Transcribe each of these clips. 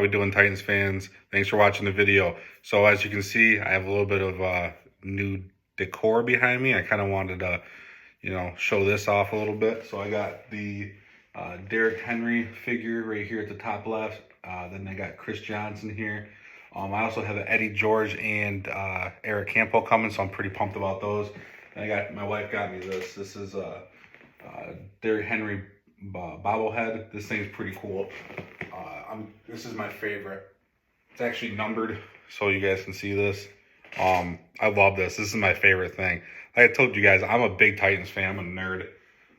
we doing, Titans fans? Thanks for watching the video. So as you can see, I have a little bit of new decor behind me. I kind of wanted to, show this off a little bit. So I got the Derrick Henry figure right here at the top left. Then I got Chris Johnson here. I also have an Eddie George and Eric Campo coming, so I'm pretty pumped about those. And my wife got me this. This is Derrick Henry bobblehead. This thing's pretty cool. This is my favorite. It's actually numbered, so you guys can see this. I love this. This is my favorite thing. Like I told you guys, I'm a big Titans fan. I'm a nerd.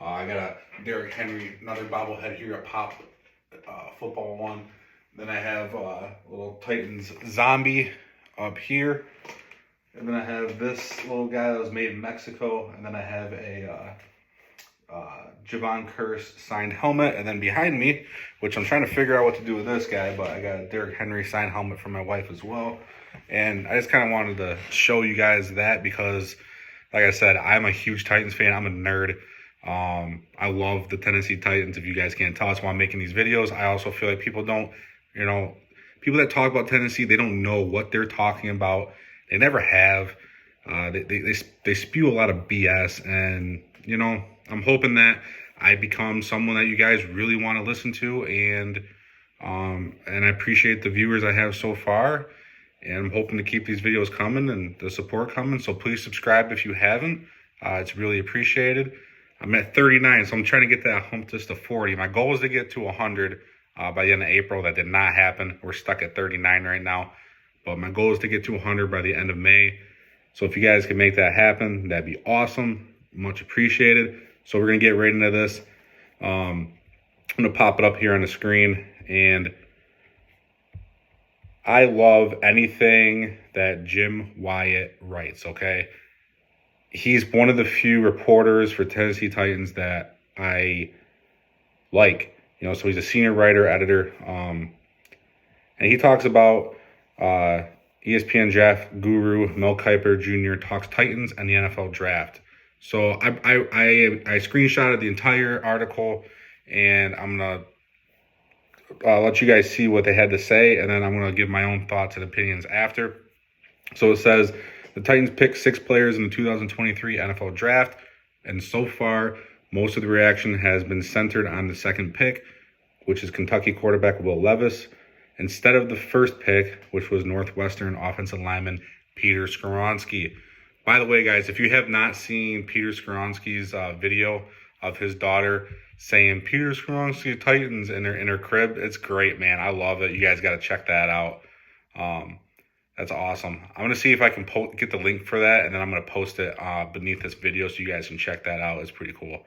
I got a Derrick Henry, another bobblehead here, a pop football one. Then I have a little Titans zombie up here. And then I have this little guy that was made in Mexico. And then I have a Javon Curse signed helmet. And then behind me, which I'm trying to figure out what to do with this guy, but I got a Derrick Henry signed helmet for my wife as well. And I just kind of wanted to show you guys that because, like I said, I'm a huge Titans fan. I'm a nerd. I love the Tennessee Titans. If you guys can't tell, that's why I'm making these videos. I also feel like people don't, people that talk about Tennessee, they don't know what they're talking about. They never have. They spew a lot of BS, and I'm hoping that I become someone that you guys really want to listen to, and I appreciate the viewers I have so far, and I'm hoping to keep these videos coming and the support coming. So please subscribe if you haven't. It's really appreciated. I'm at 39, so I'm trying to get that hump just to 40. My goal is to get to 100 by the end of April. That did not happen. We're stuck at 39 right now. But my goal is to get to 100 by the end of May. So if you guys can make that happen, that'd be awesome. Much appreciated. So we're going to get right into this. I'm going to pop it up here on the screen. And I love anything that Jim Wyatt writes, okay? He's one of the few reporters for Tennessee Titans that I like. So he's a senior writer, editor. And he talks about ESPN draft guru Mel Kiper Jr. talks Titans and the NFL draft. So I screenshotted the entire article, and I'm going to let you guys see what they had to say, and then I'm going to give my own thoughts and opinions after. So it says, the Titans picked 6 players in the 2023 NFL draft, and so far, most of the reaction has been centered on the second pick, which is Kentucky quarterback Will Levis, instead of the first pick, which was Northwestern offensive lineman Peter Skoronski. By the way, guys, if you have not seen Peter Skoronski's video of his daughter saying Peter Skoronski Titans in her crib, it's great, man. I love it. You guys got to check that out. That's awesome. I'm going to see if I can get the link for that, and then I'm going to post it beneath this video so you guys can check that out. It's pretty cool.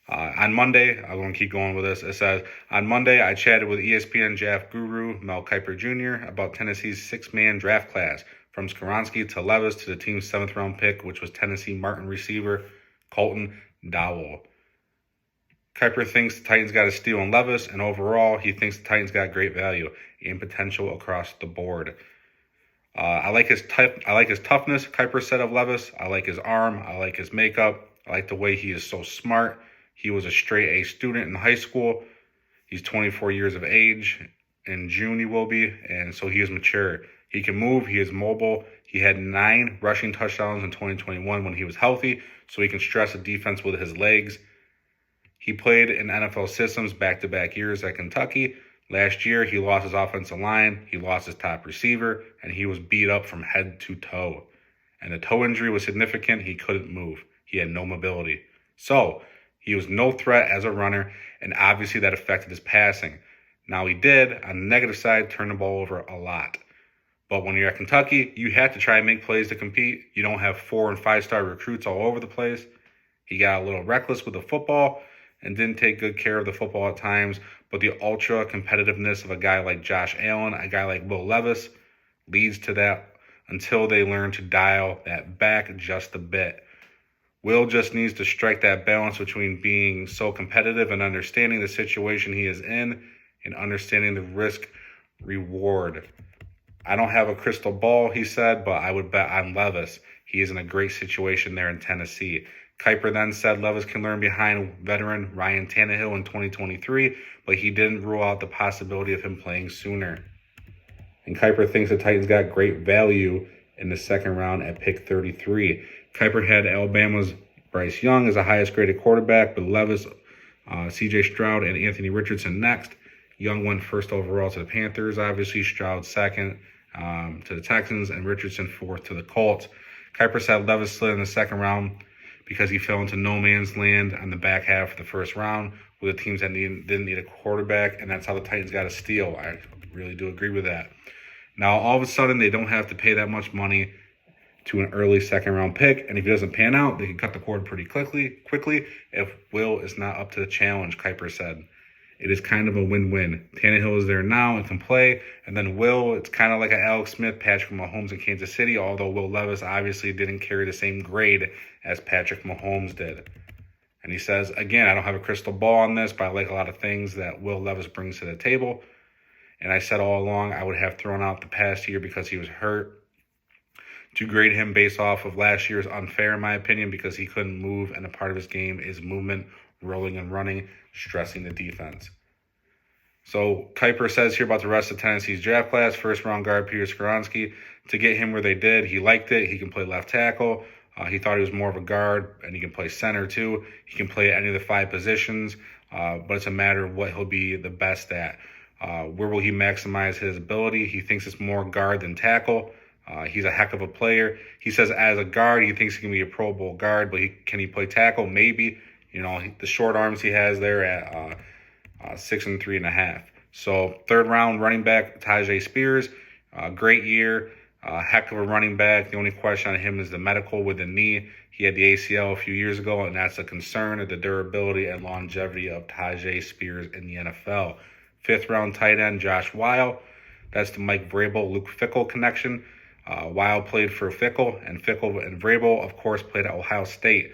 On Monday, I'm going to keep going with this. It says, on Monday, I chatted with ESPN draft guru Mel Kiper Jr. about Tennessee's 6-man draft class, from Skoronski to Levis to the team's 7th-round pick, which was Tennessee Martin receiver Colton Dowell. Kiper thinks the Titans got a steal in Levis, and overall, he thinks the Titans got great value and potential across the board. I like his toughness, Kiper said of Levis. I like his arm. I like his makeup. I like the way he is so smart. He was a straight A student in high school. He's 24 years of age. In June he will be, and so he is mature. He can move. He is mobile. He had 9 rushing touchdowns in 2021 when he was healthy, so he can stress the defense with his legs. He played in NFL systems back-to-back years at Kentucky. Last year, he lost his offensive line, he lost his top receiver, and he was beat up from head to toe. And the toe injury was significant. He couldn't move. He had no mobility. So, he was no threat as a runner, and obviously that affected his passing. Now, he did, on the negative side, turn the ball over a lot. But when you're at Kentucky, you have to try and make plays to compete. You don't have 4- and 5-star recruits all over the place. He got a little reckless with the football and didn't take good care of the football at times. But the ultra competitiveness of a guy like Josh Allen, a guy like Will Levis, leads to that until they learn to dial that back just a bit. Will just needs to strike that balance between being so competitive and understanding the situation he is in and understanding the risk reward. I don't have a crystal ball, he said, but I would bet on Levis. He is in a great situation there in Tennessee. Kiper then said Levis can learn behind veteran Ryan Tannehill in 2023, but he didn't rule out the possibility of him playing sooner. And Kiper thinks the Titans got great value in the second round at pick 33. Kiper had Alabama's Bryce Young as the highest graded quarterback, but Levis, C.J. Stroud, and Anthony Richardson next. Young went first overall to the Panthers, obviously. Stroud second to the Texans, and Richardson fourth to the Colts. Kiper said Levis slid in the second round because he fell into no man's land on the back half of the first round with the teams that didn't need a quarterback, and that's how the Titans got a steal. I really do agree with that. Now, all of a sudden, they don't have to pay that much money to an early second-round pick, and if he doesn't pan out, they can cut the cord pretty quickly if Will is not up to the challenge, Kiper said. It is kind of a win-win. Tannehill is there now and can play, and then Will, it's kind of like an Alex Smith, Patrick Mahomes in Kansas City, although Will Levis obviously didn't carry the same grade as Patrick Mahomes did. And he says, again, I don't have a crystal ball on this, but I like a lot of things that Will Levis brings to the table. And I said all along I would have thrown out the past year because he was hurt. To grade him based off of last year is unfair in my opinion because he couldn't move, and a part of his game is movement, rolling and running, stressing the defense. So Kiper says here about the rest of Tennessee's draft class, first-round guard Peter Skoronski. To get him where they did, he liked it. He can play left tackle. He thought he was more of a guard, and he can play center too. He can play any of the 5 positions, but it's a matter of what he'll be the best at. Where will he maximize his ability? He thinks it's more guard than tackle. He's a heck of a player. He says as a guard, he thinks he can be a Pro Bowl guard, but can he play tackle? Maybe. You know, the short arms he has there at 6 and 3.5. So third round running back, Tyjae Spears. Great year. Heck of a running back. The only question on him is the medical with the knee. He had the ACL a few years ago, and that's a concern of the durability and longevity of Tyjae Spears in the NFL. Fifth round tight end, Josh Weil. That's the Mike Vrabel, Luke Fickell connection. Weil played for Fickell, and Fickell and Vrabel, of course, played at Ohio State.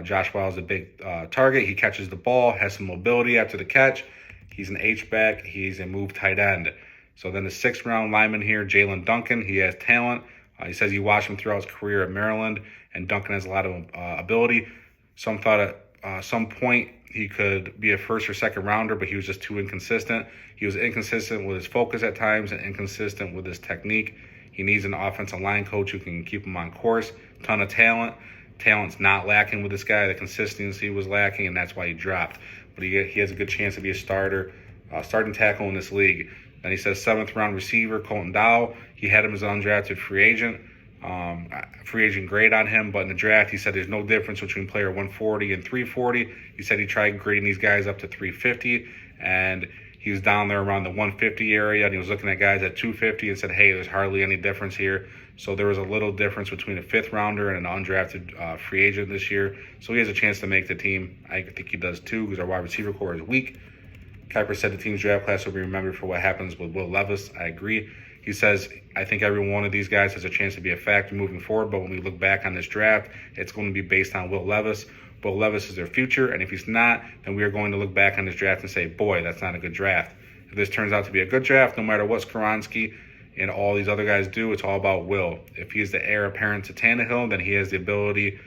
Josh Weil is a big target. He catches the ball, has some mobility after the catch. He's an H-back. He's a move tight end. So then the sixth round lineman here, Jalen Duncan. He has talent. He says he watched him throughout his career at Maryland, and Duncan has a lot of ability. Some thought at some point he could be a first or second rounder, but he was just too inconsistent. He was inconsistent with his focus at times and inconsistent with his technique. He needs an offensive line coach who can keep him on course. Ton of talent. Talent's not lacking with this guy. The consistency was lacking, and that's why he dropped. But he has a good chance to be a starting tackle in this league. Then he says seventh round receiver, Colton Dowell. He had him as an undrafted free agent. Free agent grade on him, but in the draft he said there's no difference between player 140 and 340. He said he tried grading these guys up to 350, and he was down there around the 150 area, and he was looking at guys at 250 and said, hey, there's hardly any difference here. So there was a little difference between a fifth rounder and an undrafted free agent this year. So he has a chance to make the team. I think he does too, because our wide receiver core is weak. Kiper said the team's draft class will be remembered for what happens with Will Levis. I agree. He says, I think every one of these guys has a chance to be a factor moving forward, but when we look back on this draft, it's going to be based on Will Levis. Will Levis is their future, and if he's not, then we are going to look back on this draft and say, boy, that's not a good draft. If this turns out to be a good draft, no matter what Skoronski and all these other guys do, it's all about Will. If he is the heir apparent to Tannehill, then he has the ability,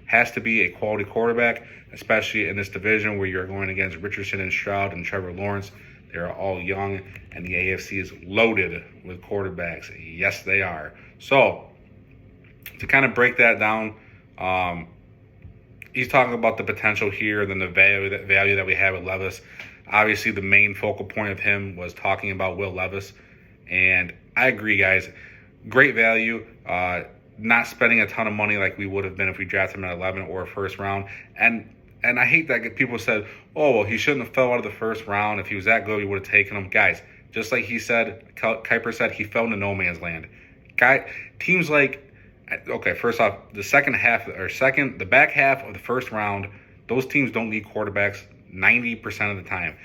has to be a quality quarterback, especially in this division where you're going against Richardson and Stroud and Trevor Lawrence. They're all young, and the AFC is loaded with quarterbacks. Yes, they are. So, to kind of break that down, he's talking about the potential here, then the value that we have with Levis. Obviously, the main focal point of him was talking about Will Levis, and I agree, guys. Great value. Not spending a ton of money like we would have been if we drafted him at 11 or first round, and I hate that people said, oh, well, he shouldn't have fell out of the first round. If he was that good, we would have taken him. Guys, just like he said, Kiper said, he fell into no man's land. Teams like, okay, first off, the back half of the first round, those teams don't need quarterbacks 90% of the time.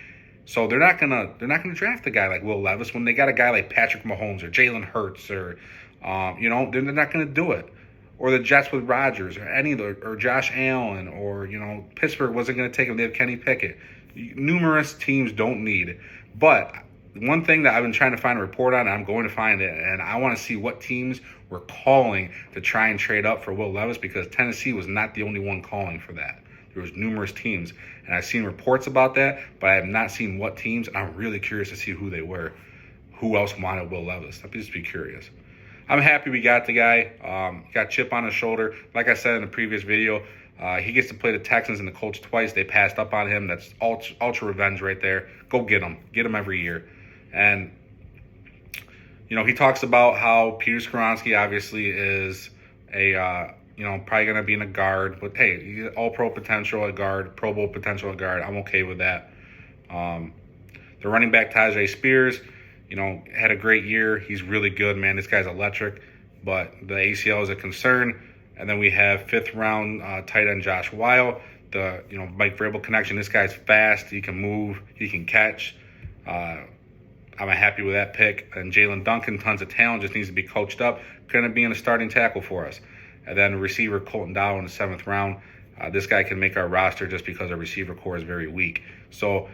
So they're not gonna draft a guy like Will Levis when they got a guy like Patrick Mahomes or Jalen Hurts or they're not gonna do it. Or the Jets with Rodgers, or Josh Allen, or Pittsburgh wasn't going to take him. They have Kenny Pickett. Numerous teams don't need, but one thing that I've been trying to find a report on, and I'm going to find it, and I want to see what teams were calling to try and trade up for Will Levis, because Tennessee was not the only one calling for that. There was numerous teams, and I've seen reports about that, but I have not seen what teams, and I'm really curious to see who they were. Who else wanted Will Levis? I'd just be curious. I'm happy we got the guy. Got chip on his shoulder. Like I said in the previous video, he gets to play the Texans and the Colts twice. They passed up on him. That's ultra revenge right there. Go get him. Get him every year. And, he talks about how Peter Skoronski obviously is a, probably going to be in a guard. But, hey, all-pro potential at guard, Pro Bowl potential at guard. I'm okay with that. The running back, Tyjae Spears, had a great year. He's really good, man. This guy's electric. But the ACL is a concern. And then we have fifth-round tight end Josh Weil, the Mike Vrabel connection. This guy's fast. He can move. He can catch. I'm happy with that pick. And Jalen Duncan, tons of talent, just needs to be coached up. Going to be in a starting tackle for us. And then receiver Colton Dow in the 7th round. This guy can make our roster just because our receiver core is very weak. So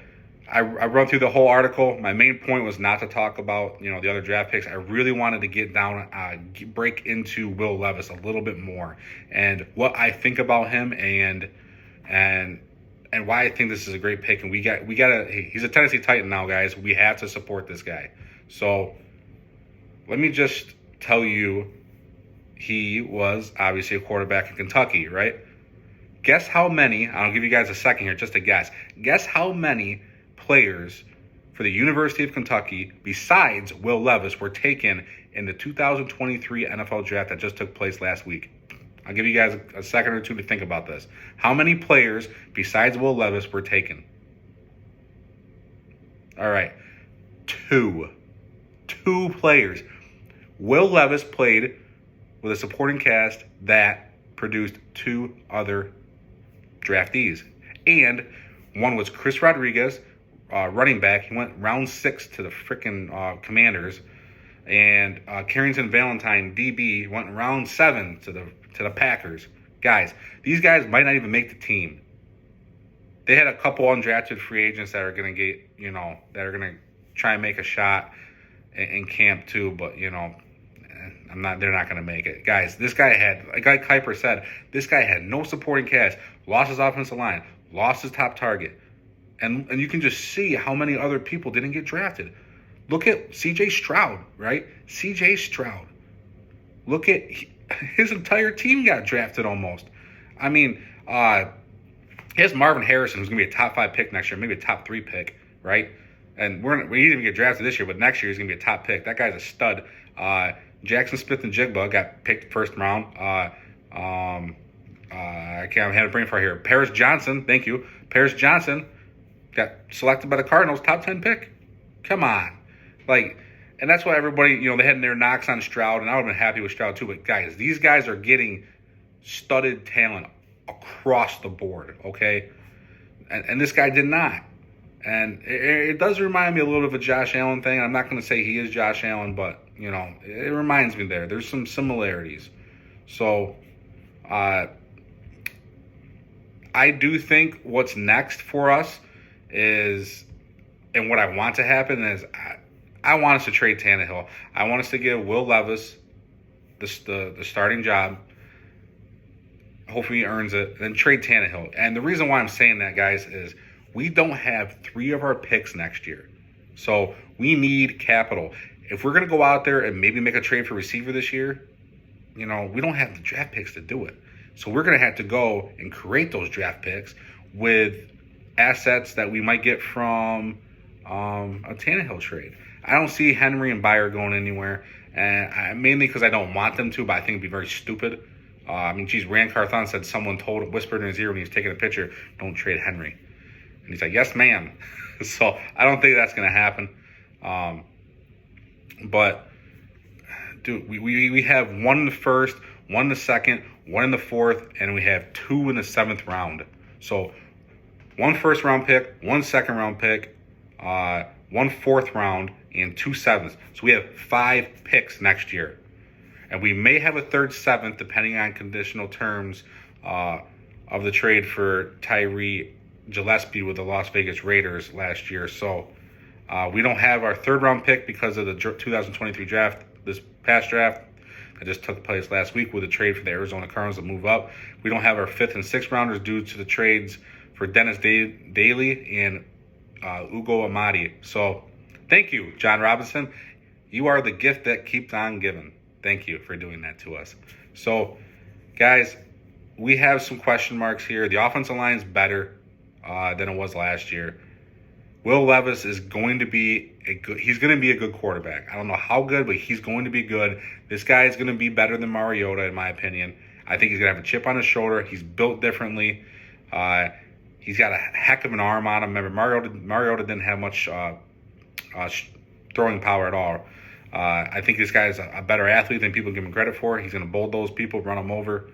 I run through the whole article. My main point was not to talk about the other draft picks. I really wanted to get down, break into Will Levis a little bit more, and what I think about him, and why I think this is a great pick. And we gotta. Hey, he's a Tennessee Titan now, guys. We have to support this guy. So let me just tell you, he was obviously a quarterback in Kentucky, right? Guess how many? I'll give you guys a second here just to guess. Guess how many players for the University of Kentucky, besides Will Levis, were taken in the 2023 NFL draft that just took place last week. I'll give you guys a second or two to think about this. How many players besides Will Levis were taken? All right. Two players. Will Levis played with a supporting cast that produced 2 other draftees. And one was Chris Rodriguez, running back. He went round 6 to the freaking Commanders. And Carrington Valentine, DB, went round 7 to the Packers. Guys, these guys might not even make the team. They had a couple undrafted free agents that are going to get, that are going to try and make a shot in camp too, but, they're not going to make it. Guys, this guy had, like Kiper said, this guy had no supporting cast, lost his offensive line, lost his top target. And you can just see how many other people didn't get drafted. Look at C.J. Stroud, right? C.J. Stroud. Look at his entire team got drafted almost. I mean, here's Marvin Harrison, who's going to be a top 5 pick next year, maybe a top 3 pick, right? And we didn't even get drafted this year, but next year he's going to be a top pick. That guy's a stud. Jackson Smith and Jigba got picked first round. I had a brain fart here. Paris Johnson, thank you. Paris Johnson got selected by the Cardinals, top 10 pick. Come on. And that's why everybody, they had their knocks on Stroud, and I would have been happy with Stroud too. But guys, these guys are getting studded talent across the board, okay? And this guy did not. And it does remind me a little of a Josh Allen thing. I'm not going to say he is Josh Allen, but, it reminds me there. There's some similarities. So, I do think what's next for us is, and what I want to happen is, I want us to trade Tannehill. I want us to give Will Levis the starting job. Hopefully he earns it. Then trade Tannehill. And the reason why I'm saying that, guys, is we don't have 3 of our picks next year. So we need capital. If we're going to go out there and maybe make a trade for receiver this year, we don't have the draft picks to do it. So we're going to have to go and create those draft picks with assets that we might get from a Tannehill trade. I don't see Henry and Byer going anywhere, and mainly because I don't want them to, but I think it'd be very stupid. Rand Carthon said someone whispered in his ear when he was taking a picture, don't trade Henry. And he's like, yes, ma'am. So I don't think that's going to happen. But, dude, we have 1 in the 1st, 1 in the 2nd, 1 in the 4th, and we have 2 in the 7th round. So 1 first-round pick, 1 second-round pick, 1 4th round, and 2 7ths. So we have 5 picks next year. And we may have a 3rd, 7th, depending on conditional terms of the trade for Tyree Gillespie with the Las Vegas Raiders last year. So We don't have our third round pick because of the 2023 draft, this past draft that just took place last week with a trade for the Arizona Cardinals to move up. We don't have our fifth and sixth rounders due to the trades for Dennis Daly and Ugo Amadi. So thank you, John Robinson. You are the gift that keeps on giving. Thank you for doing that to us. So, guys, we have some question marks here. The offensive line is better than it was last year. Will Levis is going to be he's going to be a good quarterback. I don't know how good, but he's going to be good. This guy is going to be better than Mariota, in my opinion. I think he's going to have a chip on his shoulder. He's built differently. He's got a heck of an arm on him. Remember, Mariota didn't have much throwing power at all. I think this guy is a better athlete than people give him credit for. He's going to bulldoze people, run them over.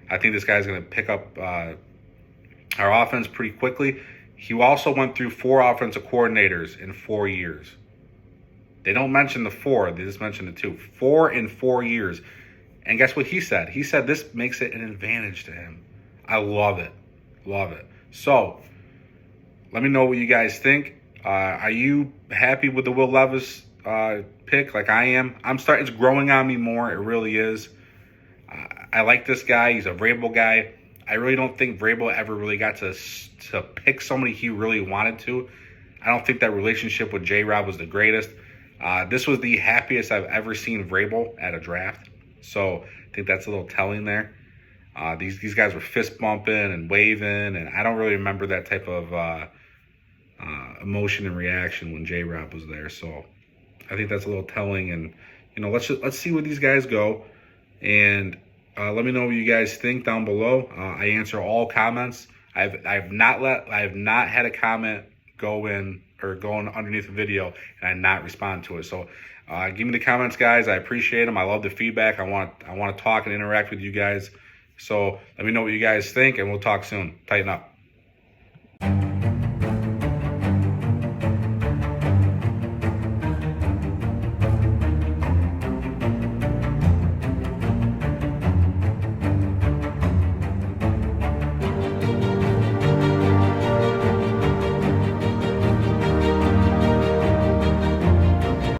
I think this guy's going to pick up our offense pretty quickly. He also went through 4 offensive coordinators in 4 years. They don't mention the 4. They just mention the 2. 4 in 4 years. And guess what he said? He said this makes it an advantage to him. I love it. Love it. So, let me know what you guys think. Are you happy with the Will Levis pick like I am? It's growing on me more. It really is. I like this guy. He's a Vrabel guy. I really don't think Vrabel ever really got to pick somebody he really wanted to. I don't think that relationship with J-Rob was the greatest. This was the happiest I've ever seen Vrabel at a draft. So I think that's a little telling there. These guys were fist bumping and waving, and I don't really remember that type of emotion and reaction when J-Rob was there. So I think that's a little telling. And let's see where these guys go. And let me know what you guys think down below. I answer all comments. I've not had a comment go in or going underneath the video and I not respond to it. So give me the comments, guys. I appreciate them. I love the feedback. I want to talk and interact with you guys. So let me know what you guys think, and we'll talk soon. Tighten up.